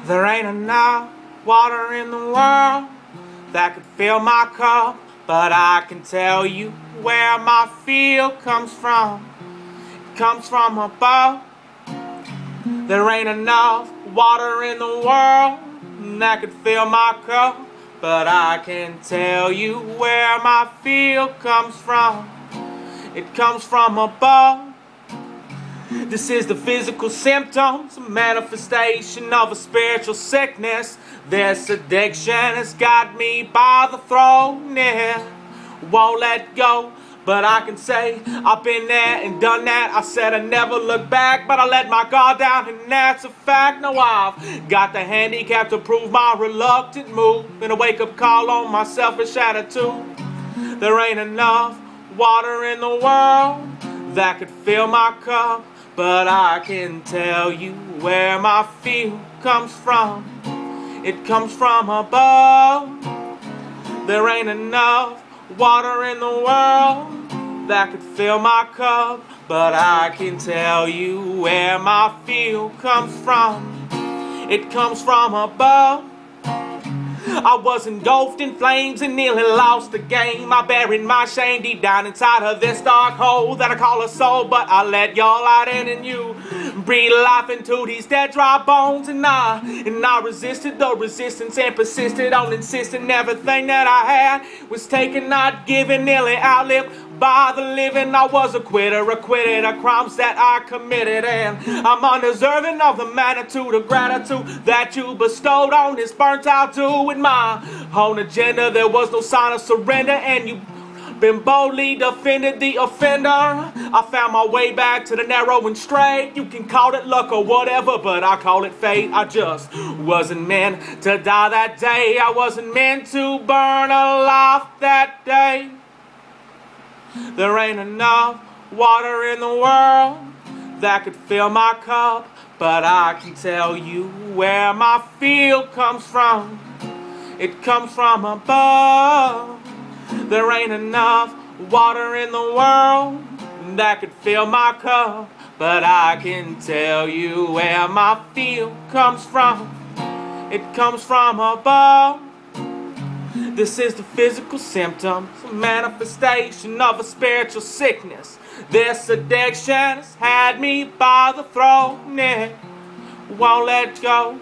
There ain't enough water in the world that could fill my cup, but I can tell you where my feel comes from. It comes from above. There ain't enough water in the world that could fill my cup, but I can tell you where my feel comes from. It comes from above. This is the physical symptoms, a manifestation of a spiritual sickness. This addiction has got me by the throat, yeah. Won't let go, but I can say I've been there and done that. I said I never look back, but I let my guard down, and that's a fact. Now I've got the handicap to prove my reluctant move, and a wake-up call on my selfish attitude. There ain't enough water in the world that could fill my cup, but I can tell you where my feel comes from. It comes from above. There ain't enough water in the world that could fill my cup, but I can tell you where my feel comes from. It comes from above. I was engulfed in flames and nearly lost the game. I buried my shame deep down inside of this dark hole that I call a soul, but I let your light in, and you breathe life into these dead dry bones. And I resisted the resistance and persisted on insisting everything that I had was taken, not given, nearly outlived by the living. I was a quitter, acquitted of crimes that I committed, and I'm undeserving of the magnitude of gratitude that you bestowed on this burnt out dude. With my own agenda, there was no sign of surrender, and you been boldly defended the offender. I found my way back to the narrow and straight. You can call it luck or whatever, but I call it fate. I just wasn't meant to die that day. I wasn't meant to burn alive that day. There ain't enough water in the world that could fill my cup, but I can tell you where my feel comes from. It comes from above. There ain't enough water in the world that could fill my cup, but I can tell you where my feel comes from. It comes from above. This is the physical symptoms, a manifestation of a spiritual sickness. This addiction has had me by the throat, yeah. Won't let go.